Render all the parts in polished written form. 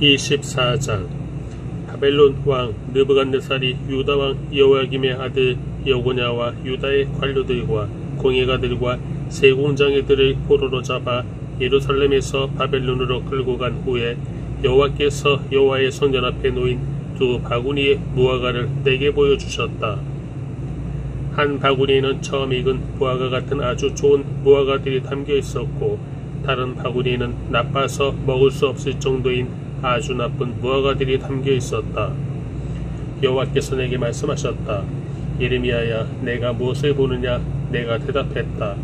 24장. 바벨론 왕 느부갓네살이 유다 왕 여호야김의 아들 여고냐와 유다의 관료들과 공예가들과 세공장애들을 포로로 잡아 예루살렘에서 바벨론으로 끌고 간 후에 여호와께서 여호와의 성전 앞에 놓인 두 바구니의 무화과를 내게 보여주셨다. 한 바구니에는 처음 익은 무화과 같은 아주 좋은 무화과들이 담겨 있었고, 다른 바구니에는 나빠서 먹을 수 없을 정도인 아주 나쁜 무화과들이 담겨 있었다. 여호와께서 내게 말씀하셨다. 예레미야야, 내가 무엇을 보느냐? 내가 대답했다.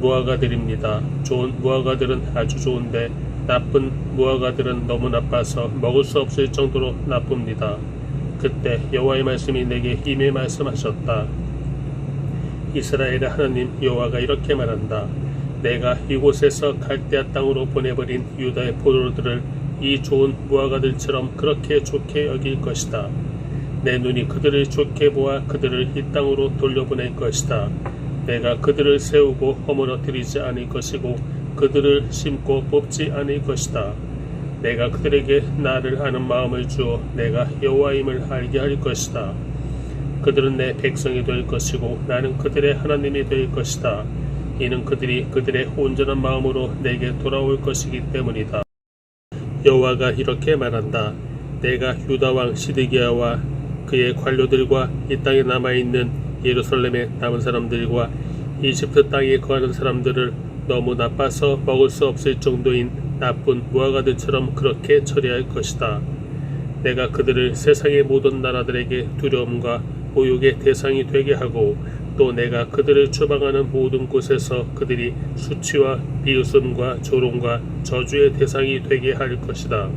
무화과들입니다. 좋은 무화과들은 아주 좋은데 나쁜 무화과들은 너무 나빠서 먹을 수 없을 정도로 나쁩니다. 그때 여호와의 말씀이 내게 임해 말씀하셨다. 이스라엘의 하나님 여호와가 이렇게 말한다. 내가 이곳에서 갈대아 땅으로 보내버린 유다의 포도들을 이 좋은 무화과들처럼 그렇게 좋게 여길 것이다. 내 눈이 그들을 좋게 보아 그들을 이 땅으로 돌려보낼 것이다. 내가 그들을 세우고 허물어뜨리지 않을 것이고 그들을 심고 뽑지 않을 것이다. 내가 그들에게 나를 아는 마음을 주어 내가 여호와임을 알게 할 것이다. 그들은 내 백성이 될 것이고 나는 그들의 하나님이 될 것이다. 이는 그들이 그들의 온전한 마음으로 내게 돌아올 것이기 때문이다. 여호와가 이렇게 말한다. 내가 유다 왕 시드기야와 그의 관료들과 이 땅에 남아있는 예루살렘의 남은 사람들과 이집트 땅에 거하는 사람들을 너무 나빠서 먹을 수 없을 정도인 나쁜 무화과들처럼 그렇게 처리할 것이다. 내가 그들을 세상의 모든 나라들에게 두려움과 모욕의 대상이 되게 하고, 또 내가 그들을 추방하는 모든 곳에서 그들이 수치와 비웃음과 조롱과 저주의 대상이 되게 할 것이다.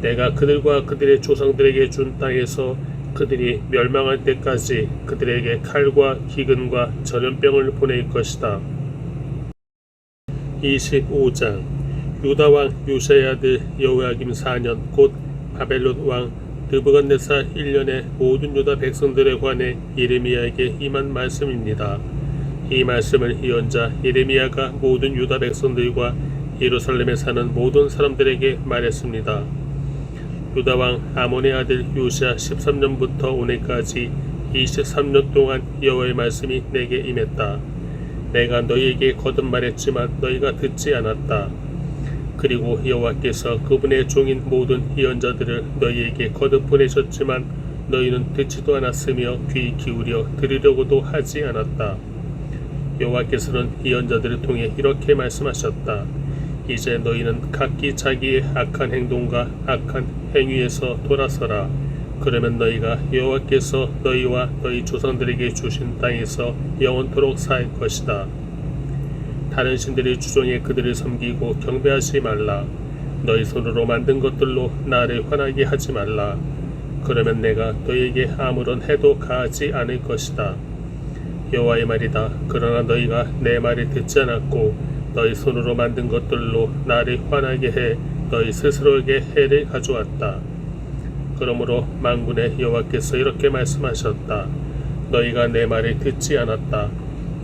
내가 그들과 그들의 조상들에게 준 땅에서 그들이 멸망할 때까지 그들에게 칼과 기근과 전염병을 보낼 것이다. 25장. 유다 왕 요시야의 아들 여호야김 4년 곧 바벨론 왕 느부갓네살 1년에 모든 유다 백성들에 관해 예레미야에게 임한 말씀입니다. 이 말씀을 예언자 예레미야가 모든 유다 백성들과 예루살렘에 사는 모든 사람들에게 말했습니다. 유다 왕 아몬의 아들 요시야 13년부터 오늘까지 23년 동안 여호와의 말씀이 내게 임했다. 내가 너희에게 거듭 말했지만 너희가 듣지 않았다. 그리고 여호와께서 그분의 종인 모든 예언자들을 너희에게 거듭 보내셨지만 너희는 듣지도 않았으며 귀 기울여 들으려고도 하지 않았다. 여호와께서는 예언자들을 통해 이렇게 말씀하셨다. 이제 너희는 각기 자기의 악한 행동과 악한 행위에서 돌아서라. 그러면 너희가 여호와께서 너희와 너희 조상들에게 주신 땅에서 영원토록 살 것이다. 다른 신들의 주종에 그들을 섬기고 경배하지 말라. 너희 손으로 만든 것들로 나를 화나게 하지 말라. 그러면 내가 너희에게 아무런 해도 가하지 않을 것이다. 여호와의 말이다. 그러나 너희가 내 말을 듣지 않았고 너희 손으로 만든 것들로 나를 화나게 해 너희 스스로에게 해를 가져왔다. 그러므로 만군의 여호와께서 이렇게 말씀하셨다. 너희가 내 말을 듣지 않았다.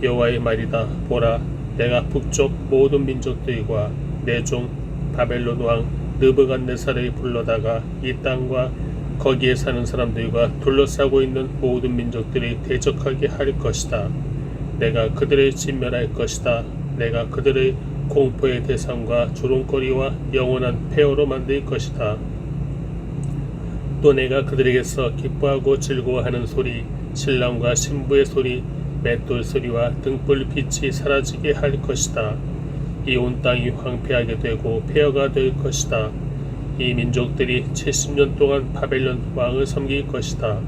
여호와의 말이다. 보라, 내가 북쪽 모든 민족들과 내 종 바벨론 왕 느부갓네살을 불러다가 이 땅과 거기에 사는 사람들과 둘러싸고 있는 모든 민족들이 대적하게 할 것이다. 내가 그들을 진멸할 것이다. 내가 그들을 공포의 대상과 조롱거리와 영원한 폐허로 만들 것이다. 또 내가 그들에게서 기뻐하고 즐거워하는 소리, 신랑과 신부의 소리, 맷돌 소리와 등불 빛이 사라지게 할 것이다. 이 온 땅이 황폐하게 되고 폐허가 될 것이다. 이 민족들이 70년 동안 바벨론 왕을 섬길 것이다.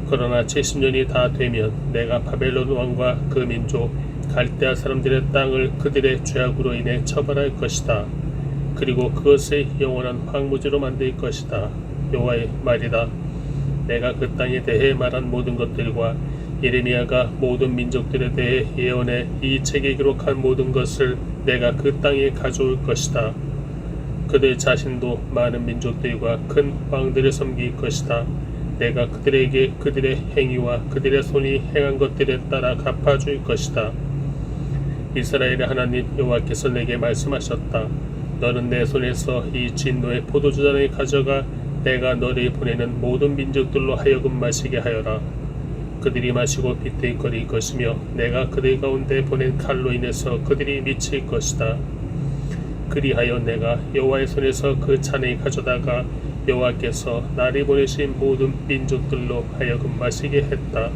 그러나 70년이 다 되면 내가 바벨론 왕과 그 민족 갈대아 사람들의 땅을 그들의 죄악으로 인해 처벌할 것이다. 그리고 그것을 영원한 황무지로 만들 것이다. 여호와의 말이다. 내가 그 땅에 대해 말한 모든 것들과 예레미야가 모든 민족들에 대해 예언해 이 책에 기록한 모든 것을 내가 그 땅에 가져올 것이다. 그들 자신도 많은 민족들과 큰 왕들을 섬길 것이다. 내가 그들에게 그들의 행위와 그들의 손이 행한 것들에 따라 갚아줄 것이다. 이스라엘의 하나님 여호와께서 내게 말씀하셨다. 너는 내 손에서 이 진노의 포도주잔을 가져가 내가 너를 보내는 모든 민족들로 하여금 마시게 하여라. 그들이 마시고 비틀거릴 것이며 내가 그들 가운데 보낸 칼로 인해서 그들이 미칠 것이다. 그리하여 내가 여호와의 손에서 그 잔을 가져다가 여호와께서 나를 보내신 모든 민족들로 하여금 마시게 했다.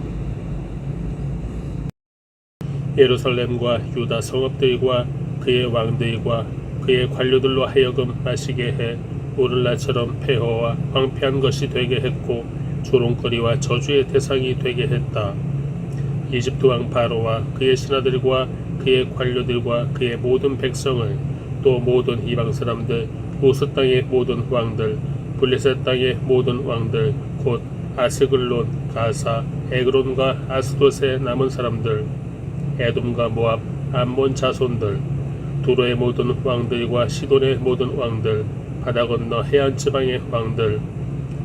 예루살렘과 유다 성읍들과 그의 왕들과 그의 관료들로 하여금 마시게 해 오늘날처럼 폐허와 황폐한 것이 되게 했고 조롱거리와 저주의 대상이 되게 했다. 이집트 왕 바로와 그의 신하들과 그의 관료들과 그의 모든 백성을 또 모든 이방 사람들 우스 땅의 모든 왕들 블레셋 땅의 모든 왕들 곧 아스글론, 가사, 에그론과 아스돗의 남은 사람들 에돔과 모압, 암몬 자손들 두로의 모든 왕들과 시돈의 모든 왕들 바다 건너 해안 지방의 왕들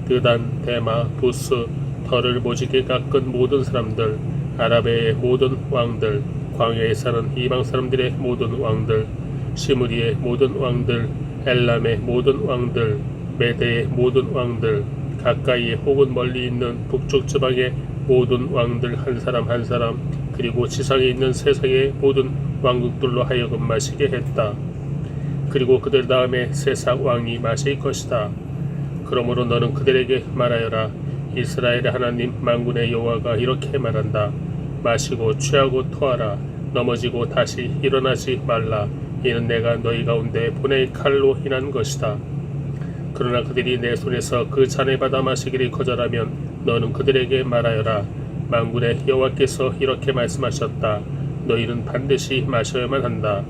드단, 데마, 부스, 털을 모지게 깎은 모든 사람들 아라베의 모든 왕들 광야에 사는 이방 사람들의 모든 왕들 시므리의 모든 왕들 엘람의 모든 왕들 메대의 모든 왕들 가까이에 혹은 멀리 있는 북쪽 지방의 모든 왕들 한 사람 한 사람 그리고 지상에 있는 세상의 모든 왕국들로 하여금 마시게 했다. 그리고 그들 다음에 세상 왕이 마실 것이다. 그러므로 너는 그들에게 말하여라. 이스라엘의 하나님 만군의 여호와가 이렇게 말한다. 마시고 취하고 토하라. 넘어지고 다시 일어나지 말라. 이는 내가 너희 가운데 보낼 칼로 인한 것이다. 그러나 그들이 내 손에서 그 잔을 받아 마시기를 거절하면 너는 그들에게 말하여라. 만군의 여호와께서 이렇게 말씀하셨다. 너희는 반드시 마셔야만 한다.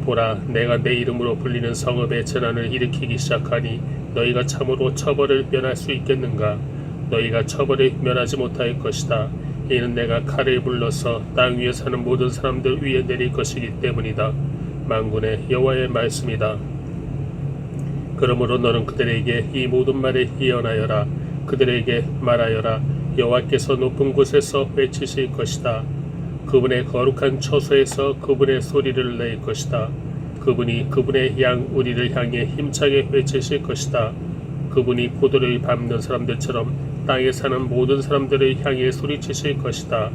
보라, 내가 내 이름으로 불리는 성읍에 재난을 일으키기 시작하니 너희가 참으로 처벌을 면할 수 있겠는가? 너희가 처벌을 면하지 못할 것이다. 이는 내가 칼을 불러서 땅 위에 사는 모든 사람들 위에 내릴 것이기 때문이다. 만군의 여호와의 말씀이다. 그러므로 너는 그들에게 이 모든 말을 예언하여라. 그들에게 말하여라. 여호와께서 높은 곳에서 외치실 것이다. 그분의 거룩한 처소에서 그분의 소리를 낼 것이다. 그분이 그분의 양 우리를 향해 힘차게 외치실 것이다. 그분이 포도를 밟는 사람들처럼 땅에 사는 모든 사람들을 향해 소리치실 것이다.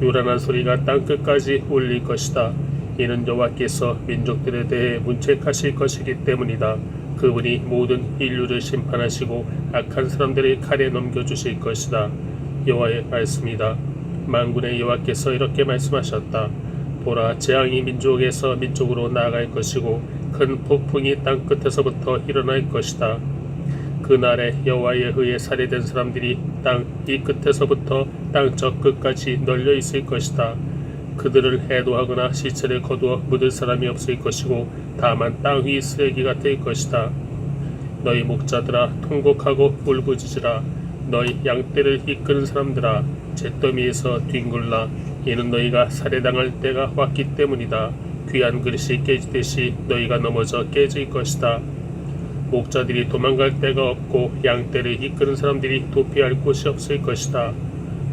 요란한 소리가 땅끝까지 울릴 것이다. 이는 여호와께서 민족들에 대해 문책하실 것이기 때문이다. 그분이 모든 인류를 심판하시고 악한 사람들을 칼에 넘겨주실 것이다. 여호와의 말씀이다. 만군의 여호와께서 이렇게 말씀하셨다. 보라, 재앙이 민족에서 민족으로 나아갈 것이고 큰 폭풍이 땅끝에서부터 일어날 것이다. 그날에 여호와에 의해 살해된 사람들이 땅 이 끝에서부터 땅 저 끝까지 널려 있을 것이다. 그들을 해도하거나 시체를 거두어 묻을 사람이 없을 것이고 다만 땅 위 쓰레기가 될 것이다. 너희 목자들아 통곡하고 울부짖으라. 너희 양떼를 이끄는 사람들아 잿더미에서 뒹굴라. 이는 너희가 살해당할 때가 왔기 때문이다. 귀한 그릇이 깨지듯이 너희가 넘어져 깨질 것이다. 목자들이 도망갈 데가 없고 양떼를 이끄는 사람들이 도피할 곳이 없을 것이다.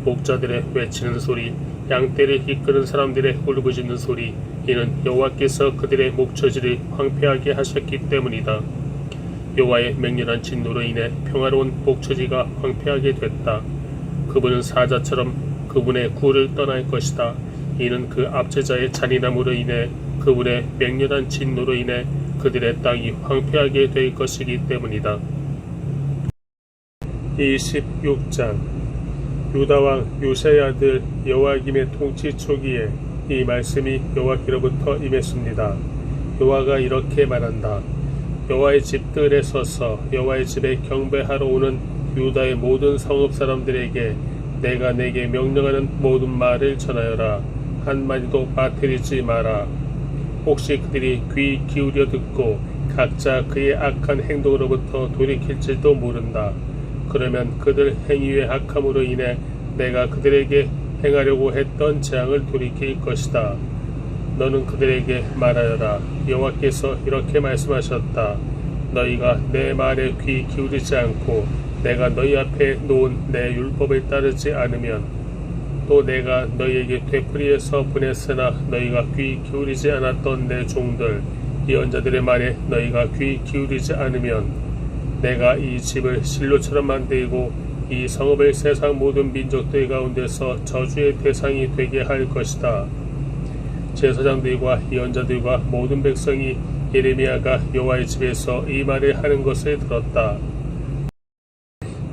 목자들의 외치는 소리, 양떼를 이끄는 사람들의 울부짖는 소리, 이는 여호와께서 그들의 목처지를 황폐하게 하셨기 때문이다. 여호와의 맹렬한 진노로 인해 평화로운 목처지가 황폐하게 됐다. 그분은 사자처럼 그분의 구를 떠날 것이다. 이는 그 압제자의 잔인함으로 인해 그분의 맹렬한 진노로 인해 그들의 땅이 황폐하게 될 것이기 때문이다. 26장 유다왕 요시아의 아들 여호야김의 통치 초기에 이 말씀이 여호와께로부터 임했습니다. 여호와가 이렇게 말한다. 여호와의 집들에 서서 여호와의 집에 경배하러 오는 유다의 모든 성읍 사람들에게 내가 내게 명령하는 모든 말을 전하여라. 한마디도 빠뜨리지 마라. 혹시 그들이 귀 기울여 듣고 각자 그의 악한 행동으로부터 돌이킬지도 모른다. 그러면 그들 행위의 악함으로 인해 내가 그들에게 행하려고 했던 재앙을 돌이킬 것이다. 너는 그들에게 말하여라. 여호와께서 이렇게 말씀하셨다. 너희가 내 말에 귀 기울이지 않고 내가 너희 앞에 놓은 내 율법을 따르지 않으면 또 내가 너희에게 되풀이해서 보냈으나 너희가 귀 기울이지 않았던 내 종들 예언자들의 말에 너희가 귀 기울이지 않으면 내가 이 집을 실로처럼 만들고 이 성읍을 세상 모든 민족들 가운데서 저주의 대상이 되게 할 것이다. 제사장들과 예언자들과 모든 백성이 예레미야가 여호와의 집에서 이 말을 하는 것을 들었다.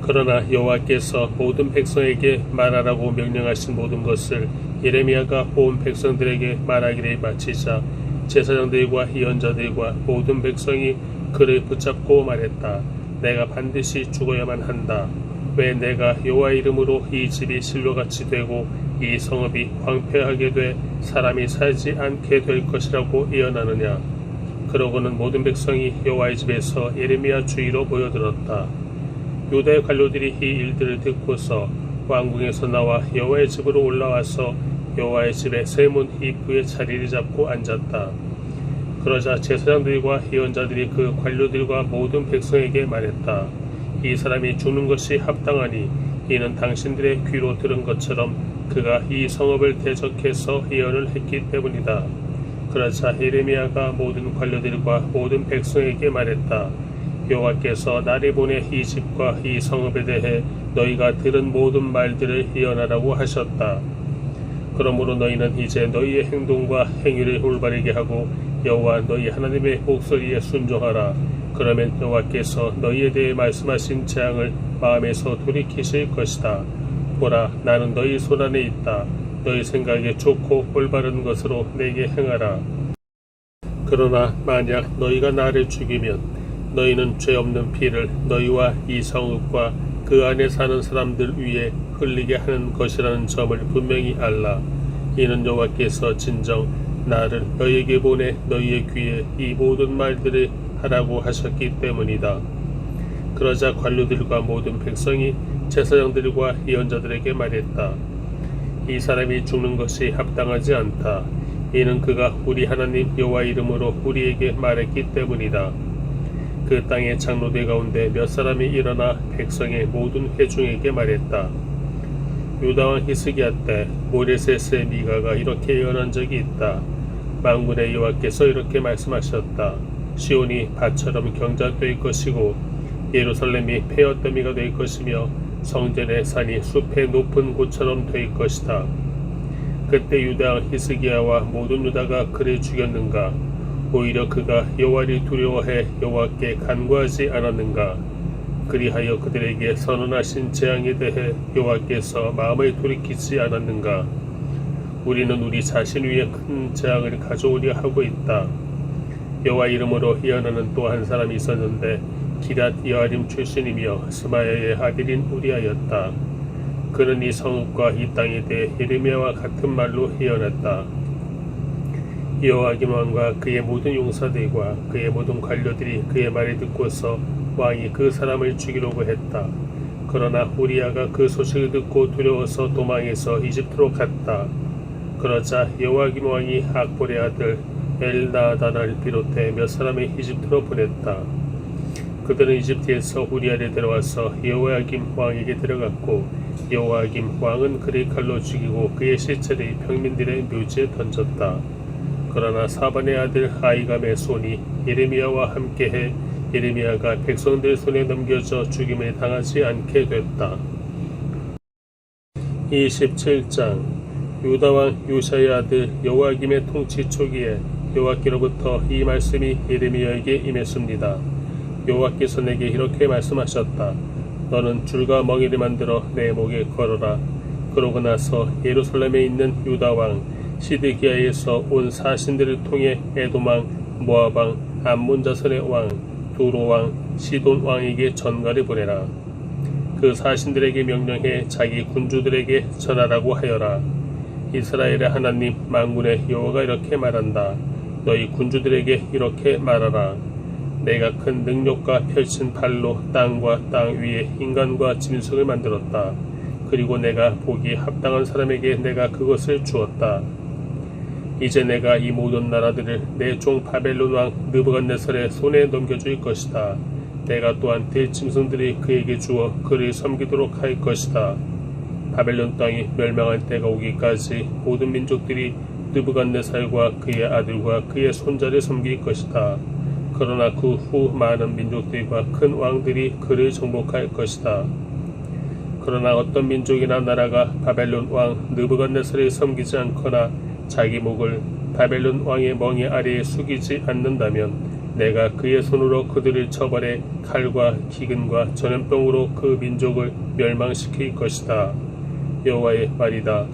그러나 여호와께서 모든 백성에게 말하라고 명령하신 모든 것을 예레미야가 온 백성들에게 말하기를 마치자 제사장들과 예언자들과 모든 백성이 그를 붙잡고 말했다. 내가 반드시 죽어야만 한다. 왜 내가 여호와의 이름으로 이 집이 실로같이 되고 이 성읍이 황폐하게 돼 사람이 살지 않게 될 것이라고 예언하느냐. 그러고는 모든 백성이 여호와의 집에서 예레미야 주위로 모여들었다. 유다의 관료들이 이 일들을 듣고서 왕궁에서 나와 여호와의 집으로 올라와서 여호와의 집의 세문 입구에 자리를 잡고 앉았다. 그러자 제사장들과 예언자들이 그 관료들과 모든 백성에게 말했다. 이 사람이 죽는 것이 합당하니 이는 당신들의 귀로 들은 것처럼 그가 이 성읍을 대적해서 예언을 했기 때문이다. 그러자 예레미야가 모든 관료들과 모든 백성에게 말했다. 여호와께서 나를 보내 이 집과 이 성읍에 대해 너희가 들은 모든 말들을 예언하라고 하셨다. 그러므로 너희는 이제 너희의 행동과 행위를 올바르게 하고 여호와 너희 하나님의 목소리에 순종하라. 그러면 여호와께서 너희에 대해 말씀하신 재앙을 마음에서 돌이키실 것이다. 보라, 나는 너희 손안에 있다. 너희 생각에 좋고 올바른 것으로 내게 행하라. 그러나 만약 너희가 나를 죽이면 너희는 죄 없는 피를 너희와 이 성읍과 그 안에 사는 사람들 위에 흘리게 하는 것이라는 점을 분명히 알라. 이는 여호와께서 진정 나를 너희에게 보내 너희의 귀에 이 모든 말들을 하라고 하셨기 때문이다. 그러자 관료들과 모든 백성이 제사장들과 예언자들에게 말했다. 이 사람이 죽는 것이 합당하지 않다. 이는 그가 우리 하나님 여호와 이름으로 우리에게 말했기 때문이다. 그 땅의 장로들 가운데 몇 사람이 일어나 백성의 모든 회중에게 말했다. 유다왕 히스기야 때 모레셋의 미가가 이렇게 예언한 적이 있다. 만군의 여호와께서 이렇게 말씀하셨다. 시온이 밭처럼 경작될 것이고 예루살렘이 폐허더미가 될 것이며 성전의 산이 숲의 높은 곳처럼 될 것이다. 그때 유다왕 히스기야와 모든 유다가 그를 죽였는가? 오히려 그가 여호와를 두려워해 여호와께 간구하지 않았는가? 그리하여 그들에게 선언하신 재앙에 대해 여호와께서 마음을 돌이키지 않았는가? 우리는 우리 자신 위에 큰 재앙을 가져오려 하고 있다. 여호와 이름으로 예언하는 또 한 사람이 있었는데 기랏 여아림 출신이며 스마야의 아들인 우리아였다. 그는 이 성읍과 이 땅에 대해 예레미야와 같은 말로 예언했다. 여호야김 왕과 그의 모든 용사들과 그의 모든 관료들이 그의 말을 듣고서 왕이 그 사람을 죽이려고 했다. 그러나 우리아가 그 소식을 듣고 두려워서 도망해서 이집트로 갔다. 그러자 여호야김 왕이 악볼의 아들 엘나다나를 비롯해 몇 사람을 이집트로 보냈다. 그들은 이집트에서 우리아를 데려와서 여호야김 왕에게 데려갔고 여호야김 왕은 그를 칼로 죽이고 그의 시체를 평민들의 묘지에 던졌다. 그러나 사반의 아들 아이감의 손이 예레미야와 함께해 예레미야가 백성들 손에 넘겨져 죽임을 당하지 않게 됐다. 27장 유다왕 요시야의 아들 여호야김의 통치 초기에 여호와께로부터 이 말씀이 예레미야에게 임했습니다. 여호와께서 내게 이렇게 말씀하셨다. 너는 줄과 멍에를 만들어 내 목에 걸어라. 그러고 나서 예루살렘에 있는 유다왕 시드기야에서 온 사신들을 통해 에돔왕, 모압왕, 암몬 자손의 왕, 두로왕, 시돈 왕에게 전가를 보내라. 그 사신들에게 명령해 자기 군주들에게 전하라고 하여라. 이스라엘의 하나님 만군의 여호와가 이렇게 말한다. 너희 군주들에게 이렇게 말하라. 내가 큰 능력과 펼친 팔로 땅과 땅 위에 인간과 짐승을 만들었다. 그리고 내가 보기 합당한 사람에게 내가 그것을 주었다. 이제 내가 이 모든 나라들을 내 종 바벨론 왕 느부갓네살의 손에 넘겨줄 것이다. 내가 또한 들짐승들이 그에게 주어 그를 섬기도록 할 것이다. 바벨론 땅이 멸망할 때가 오기까지 모든 민족들이 느부갓네살과 그의 아들과 그의 손자를 섬길 것이다. 그러나 그 후 많은 민족들과 큰 왕들이 그를 정복할 것이다. 그러나 어떤 민족이나 나라가 바벨론 왕 느부갓네살을 섬기지 않거나 자기 목을 바벨론 왕의 멍에 아래에 숙이지 않는다면 내가 그의 손으로 그들을 처벌해 칼과 기근과 전염병으로 그 민족을 멸망시킬 것이다. 여호와의 말이다.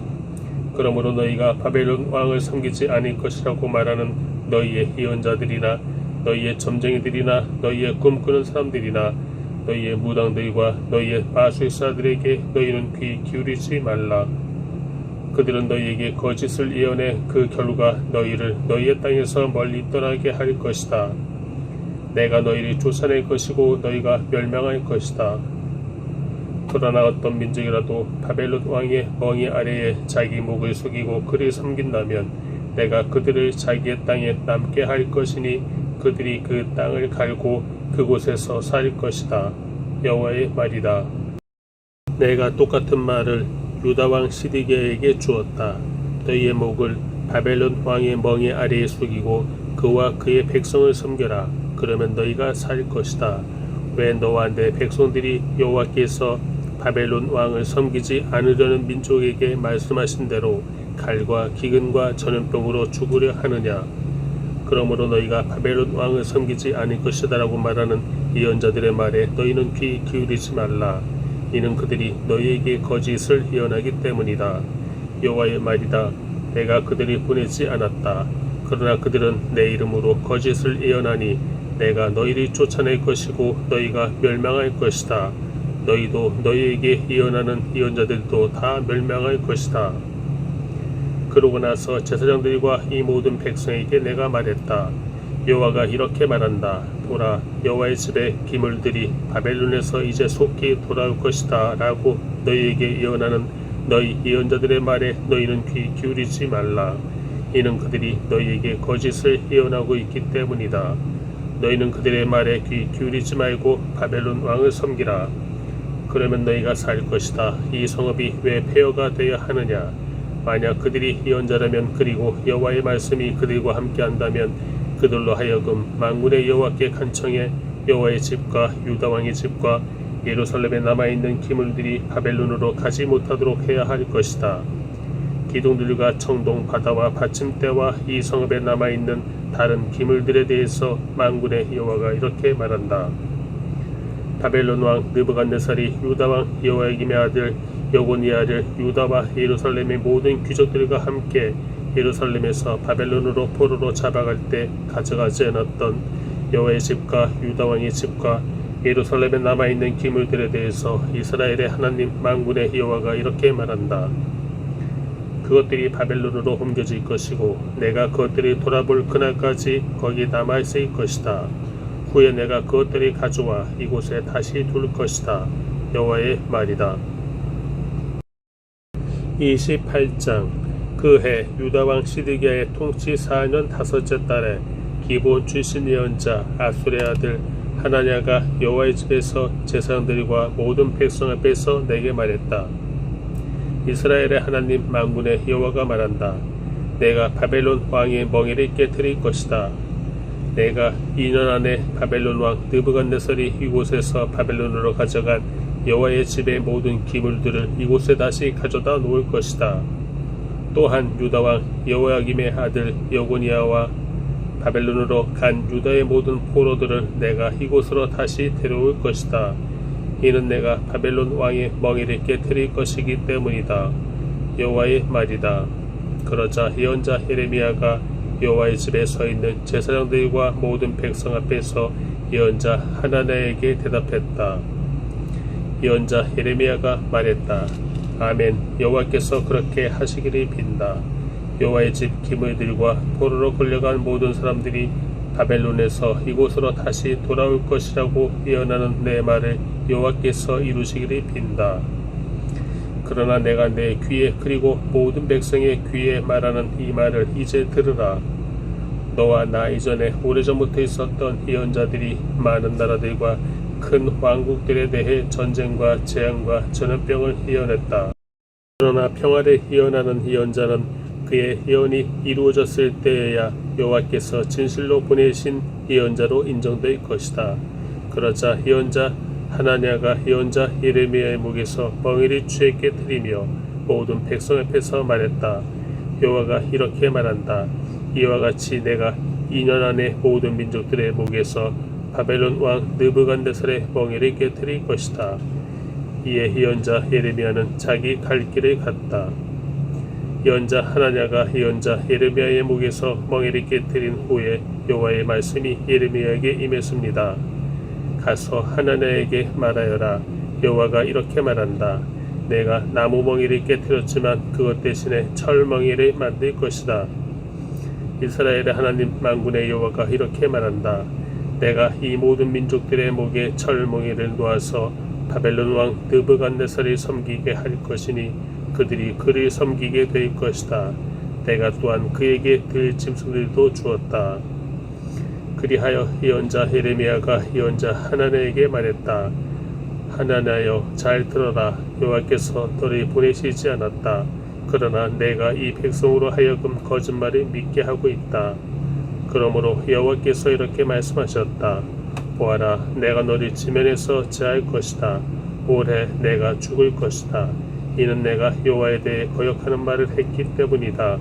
그러므로 너희가 바벨론 왕을 섬기지 않을 것이라고 말하는 너희의 예언자들이나 너희의 점쟁이들이나 너희의 꿈꾸는 사람들이나 너희의 무당들과 너희의 마술사들에게 너희는 귀 기울이지 말라. 그들은 너희에게 거짓을 예언해 그 결과 너희를 너희의 땅에서 멀리 떠나게 할 것이다. 내가 너희를 쫓아낼 것이고 너희가 멸망할 것이다. 그러나 어떤 민족이라도 바벨론 왕의 멍이 아래에 자기 목을 숙이고 그를 섬긴다면 내가 그들을 자기의 땅에 남게 할 것이니 그들이 그 땅을 갈고 그곳에서 살 것이다. 여호와의 말이다. 내가 똑같은 말을 유다왕 시드기야에게 주었다. 너희의 목을 바벨론 왕의 멍에 아래에 숙이고 그와 그의 백성을 섬겨라. 그러면 너희가 살 것이다. 왜 너와 내 백성들이 여호와께서 바벨론 왕을 섬기지 않으려는 민족에게 말씀하신 대로 칼과 기근과 전염병으로 죽으려 하느냐. 그러므로 너희가 바벨론 왕을 섬기지 않을 것이다라고 말하는 예언자들의 말에 너희는 귀 기울이지 말라. 이는 그들이 너희에게 거짓을 예언하기 때문이다. 여호와의 말이다. 내가 그들이 보내지 않았다. 그러나 그들은 내 이름으로 거짓을 예언하니 내가 너희를 쫓아낼 것이고 너희가 멸망할 것이다. 너희도 너희에게 예언하는 예언자들도 다 멸망할 것이다. 그러고 나서 제사장들과 이 모든 백성에게 내가 말했다. 여호와가 이렇게 말한다. 보라, 여호와의 집에 기물들이 바벨론에서 이제 속히 돌아올 것이다 라고 너희에게 예언하는 너희 예언자들의 말에 너희는 귀 기울이지 말라. 이는 그들이 너희에게 거짓을 예언하고 있기 때문이다. 너희는 그들의 말에 귀 기울이지 말고 바벨론 왕을 섬기라. 그러면 너희가 살 것이다. 이 성읍이 왜 폐허가 되어야 하느냐. 만약 그들이 예언자라면 그리고 여호와의 말씀이 그들과 함께한다면 그들로 하여금 만군의 여호와께 간청해 여호와의 집과 유다 왕의 집과 예루살렘에 남아있는 기물들이 바벨론으로 가지 못하도록 해야 할 것이다. 기둥들과 청동 바다와 받침대와 이 성읍에 남아있는 다른 기물들에 대해서 만군의 여호와가 이렇게 말한다. 바벨론 왕 느부갓네살이 유다 왕 여호야김의 아들 여고니의 아들 유다와 예루살렘의 모든 귀족들과 함께 예루살렘에서 바벨론으로 포로로 잡아갈 때 가져가지 않았던 여호와의 집과 유다 왕의 집과 예루살렘에 남아있는 기물들에 대해서 이스라엘의 하나님 만군의 여호와가 이렇게 말한다. 그것들이 바벨론으로 옮겨질 것이고 내가 그것들이 돌아볼 그날까지 거기 남아있을 것이다. 후에 내가 그것들이 가져와 이곳에 다시 둘 것이다. 여호와의 말이다. 28장 그해 유다왕 시드기야의 통치 4년 5째 달에 기브온 출신 예언자 아술의 아들 하나냐가 여호와의 집에서 제사장들과 모든 백성 앞에서 내게 말했다. 이스라엘의 하나님 만군의 여호와가 말한다. 내가 바벨론 왕의 멍에를 깨뜨릴 것이다. 내가 2년 안에 바벨론 왕 느부갓네살이 이곳에서 바벨론으로 가져간 여호와의 집의 모든 기물들을 이곳에 다시 가져다 놓을 것이다. 또한 유다 왕 여호야김의 아들 여고니아와 바벨론으로 간 유다의 모든 포로들을 내가 이곳으로 다시 데려올 것이다. 이는 내가 바벨론 왕의 멍에를 깨뜨릴 것이기 때문이다. 여호와의 말이다. 그러자 예언자 예레미야가 여호와의 집에 서 있는 제사장들과 모든 백성 앞에서 예언자 하나냐에게 대답했다. 예언자 예레미야가 말했다. 아멘. 여호와께서 그렇게 하시기를 빈다. 여호와의 집 기물들과 포로로 끌려간 모든 사람들이 바벨론에서 이곳으로 다시 돌아올 것이라고 예언하는 내 말을 여호와께서 이루시기를 빈다. 그러나 내가 내 귀에 그리고 모든 백성의 귀에 말하는 이 말을 이제 들으라. 너와 나 이전에 오래전부터 있었던 예언자들이 많은 나라들과 큰 왕국들에 대해 전쟁과 재앙과 전염병을 예언했다. 그러나 평화를 예언하는 예언자는 그의 예언이 이루어졌을 때에야 여호와께서 진실로 보내신 예언자로 인정될 것이다. 그러자 예언자 하나냐가 예언자 예레미야의 목에서 멍에를 쥐에 깨뜨리며 모든 백성 앞에서 말했다. 여호와가 이렇게 말한다. 이와 같이 내가 2년 안에 모든 민족들의 목에서 바벨론 왕 느부갓네살의 멍에를 깨뜨릴 것이다. 이에 예언자 예레미야는 자기 갈 길을 갔다. 예언자 하나냐가 예언자 예레미야의 목에서 멍에를 깨뜨린 후에 여호와의 말씀이 예레미야에게 임했습니다. 가서 하나냐에게 말하여라. 여호와가 이렇게 말한다. 내가 나무 멍에를 깨뜨렸지만 그것 대신에 철 멍에를 만들 것이다. 이스라엘의 하나님 만군의 여호와가 이렇게 말한다. 내가 이 모든 민족들의 목에 철 멍에를 놓아서 바벨론 왕 느부갓네살을 섬기게 할 것이니 그들이 그를 섬기게 될 것이다. 내가 또한 그에게 들 짐승들도 주었다. 그리하여 예언자 예레미야가 예언자 하나냐에게 말했다. 하나냐여 잘 들어라. 여호와께서 너를 보내시지 않았다. 그러나 내가 이 백성으로 하여금 거짓말을 믿게 하고 있다. 그러므로 여호와께서 이렇게 말씀하셨다. 보아라, 내가 너를 지면에서 제할 것이다. 올해 내가 죽을 것이다. 이는 내가 여호와에 대해 거역하는 말을 했기 때문이다.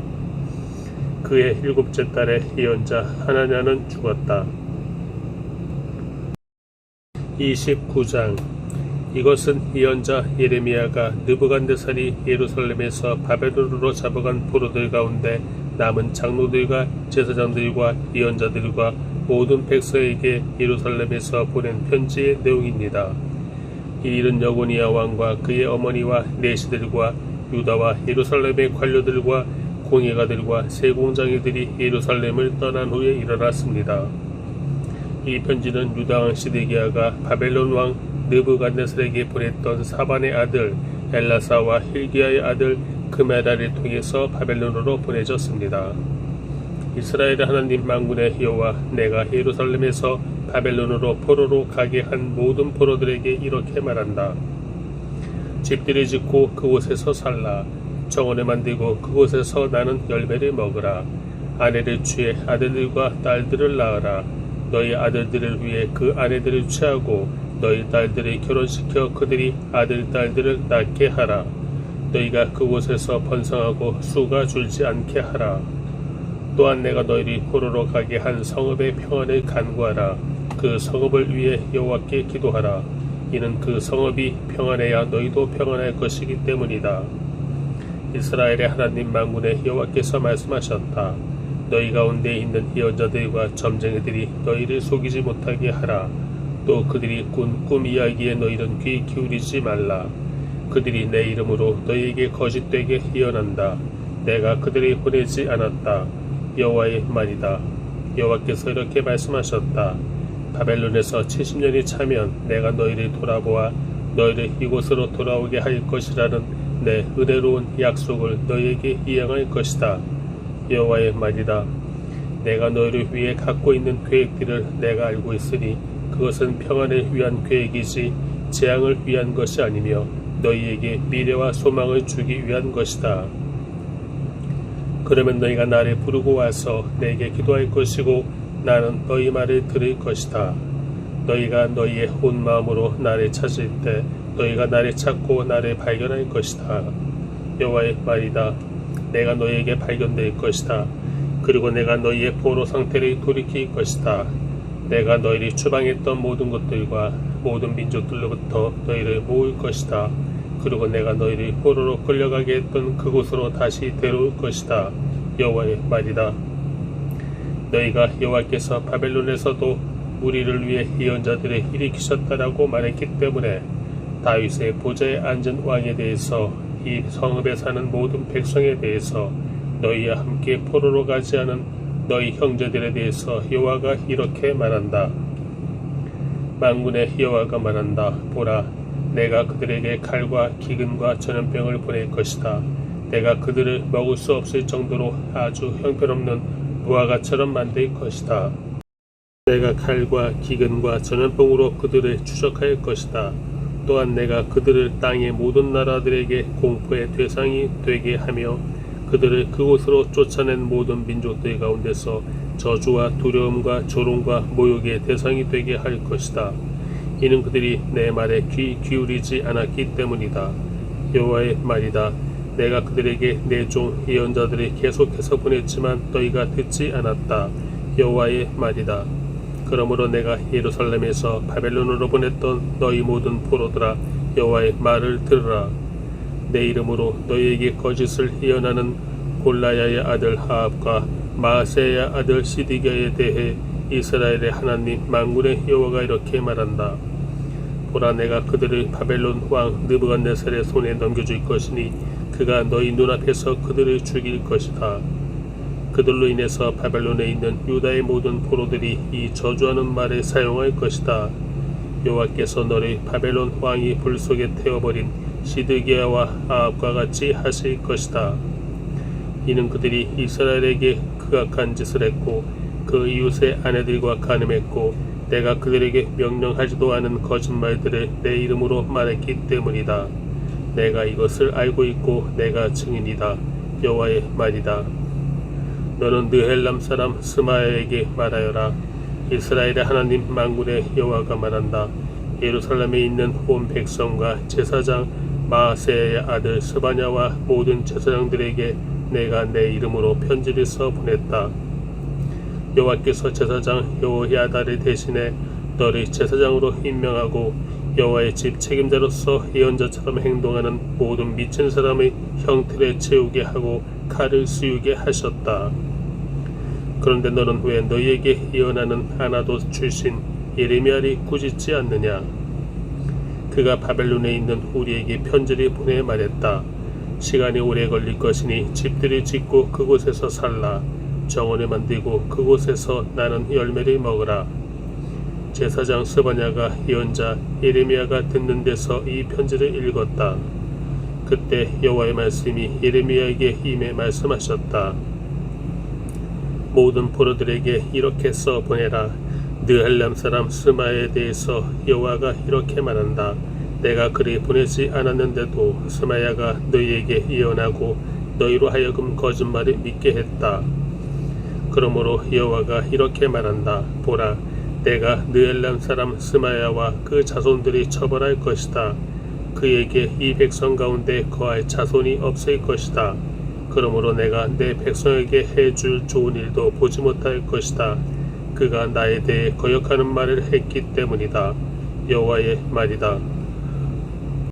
그의 7째 달에 예언자 하나냐는 죽었다. 29장. 이것은 예언자 예레미야가 느부갓네살이 예루살렘에서 바벨론으로 잡아간 포로들 가운데 남은 장로들과 제사장들과 예언자들과 모든 백성에게 예루살렘에서 보낸 편지의 내용입니다. 이 일은 여고니야 왕과 그의 어머니와 내시들과 유다와 예루살렘의 관료들과 공예가들과 세공장이들이 예루살렘을 떠난 후에 일어났습니다. 이 편지는 유다 왕 시드기야가 바벨론 왕 느부갓네살에게 보냈던 사반의 아들 엘라사와 hil기야의 아들 그메라를 통해서 바벨론으로 보내졌습니다. 이스라엘의 하나님 만군의 여호와, 내가 예루살렘에서 바벨론으로 포로로 가게 한 모든 포로들에게 이렇게 말한다. 집들을 짓고 그곳에서 살라. 정원을 만들고 그곳에서 나는 열매를 먹으라. 아내를 취해 아들들과 딸들을 낳으라. 너희 아들들을 위해 그 아내들을 취하고 너희 딸들을 결혼시켜 그들이 아들, 딸들을 낳게 하라. 너희가 그곳에서 번성하고 수가 줄지 않게 하라. 또한 내가 너희를 포로로 가게 한 성읍의 평안을 간구하라. 그 성읍을 위해 여호와께 기도하라. 이는 그 성읍이 평안해야 너희도 평안할 것이기 때문이다. 이스라엘의 하나님 만군의 여호와께서 말씀하셨다. 너희 가운데 있는 예언자들과 점쟁이들이 너희를 속이지 못하게 하라. 또 그들이 꾼 꿈 이야기에 너희는 귀 기울이지 말라. 그들이 내 이름으로 너희에게 거짓되게 예언한다. 내가 그들을 보내지 않았다. 여호와의 말이다. 여호와께서 이렇게 말씀하셨다. 바벨론에서 70년이 차면 내가 너희를 돌아보아 너희를 이곳으로 돌아오게 할 것이라는 내 은혜로운 약속을 너희에게 이행할 것이다. 여호와의 말이다. 내가 너희를 위해 갖고 있는 계획들을 내가 알고 있으니 그것은 평안을 위한 계획이지 재앙을 위한 것이 아니며 너희에게 미래와 소망을 주기 위한 것이다. 그러면 너희가 나를 부르고 와서 내게 기도할 것이고 나는 너희 말을 들을 것이다. 너희가 너희의 온 마음으로 나를 찾을 때 너희가 나를 찾고 나를 발견할 것이다. 여호와의 말이다. 내가 너희에게 발견될 것이다. 그리고 내가 너희의 포로 상태를 돌이킬 것이다. 내가 너희를 추방했던 모든 것들과 모든 민족들로부터 너희를 모을 것이다. 그리고 내가 너희를 포로로 끌려가게 했던 그곳으로 다시 데려올 것이다. 여호와의 말이다. 너희가 여호와께서 바벨론에서도 우리를 위해 예언자들을 일으키셨다라고 말했기 때문에 다윗의 보좌에 앉은 왕에 대해서 이 성읍에 사는 모든 백성에 대해서 너희와 함께 포로로 가지 않은 너희 형제들에 대해서 여호와가 이렇게 말한다. 만군의 여호와가 말한다. 보라, 내가 그들에게 칼과 기근과 전염병을 보낼 것이다. 내가 그들을 먹을 수 없을 정도로 아주 형편없는 무화과처럼 만들 것이다. 내가 칼과 기근과 전염병으로 그들을 추적할 것이다. 또한 내가 그들을 땅의 모든 나라들에게 공포의 대상이 되게 하며 그들을 그곳으로 쫓아낸 모든 민족들 가운데서 저주와 두려움과 조롱과 모욕의 대상이 되게 할 것이다. 이는 그들이 내 말에 귀 기울이지 않았기 때문이다. 여호와의 말이다. 내가 그들에게 내 종 예언자들을 계속해서 보냈지만 너희가 듣지 않았다. 여호와의 말이다. 그러므로 내가 예루살렘에서 바벨론으로 보냈던 너희 모든 포로들아, 여호와의 말을 들으라. 내 이름으로 너희에게 거짓을 예언하는 골라야의 아들 하압과 마아세야의 아들 시드기야에 대해 이스라엘의 하나님 만군의 여호와가 이렇게 말한다. 보라, 내가 그들을 바벨론 왕 느부갓네살의 손에 넘겨줄 것이니 그가 너희 눈앞에서 그들을 죽일 것이다. 그들로 인해서 바벨론에 있는 유다의 모든 포로들이 이 저주하는 말에 사용할 것이다. 여호와께서 너를 바벨론 왕이 불 속에 태워버린 시드기야와 아합과 같이 하실 것이다. 이는 그들이 이스라엘에게 극악한 짓을 했고 그 이웃의 아내들과 간음했고 내가 그들에게 명령하지도 않은 거짓말들을 내 이름으로 말했기 때문이다. 내가 이것을 알고 있고 내가 증인이다. 여호와의 말이다. 너는 느헬람 사람 스마야에게 말하여라. 이스라엘의 하나님 만군의 여호와가 말한다. 예루살렘에 있는 온 백성과 제사장 마아세야의 아들 스바냐와 모든 제사장들에게 내가 내 이름으로 편지를 써 보냈다. 여호와께서 제사장 여호야다를 대신해 너를 제사장으로 임명하고 여호와의 집 책임자로서 예언자처럼 행동하는 모든 미친 사람의 형틀에 채우게 하고 칼을 씌우게 하셨다. 그런데 너는 왜 너희에게 예언하는 아나돗 출신 예레미야를 꾸짖지 않느냐? 그가 바벨론에 있는 우리에게 편지를 보내 말했다. 시간이 오래 걸릴 것이니 집들을 짓고 그곳에서 살라. 정원을 만들고 그곳에서 나는 열매를 먹으라. 제사장 스바냐가 예언자 예레미야가 듣는 데서 이 편지를 읽었다. 그때 여호와의 말씀이 예레미야에게 임해 말씀하셨다. 모든 포로들에게 이렇게 써 보내라. 느헬람 사람 스마야에 대해서 여호와가 이렇게 말한다. 내가 그를 보내지 않았는데도 스마야가 너희에게 예언하고 너희로 하여금 거짓말을 믿게 했다. 그러므로 여호와가 이렇게 말한다. 보라, 내가 느헬람 사람 스마야와 그 자손들이 처벌할 것이다. 그에게 이 백성 가운데 거할 자손이 없을 것이다. 그러므로 내가 내 백성에게 해줄 좋은 일도 보지 못할 것이다. 그가 나에 대해 거역하는 말을 했기 때문이다. 여호와의 말이다.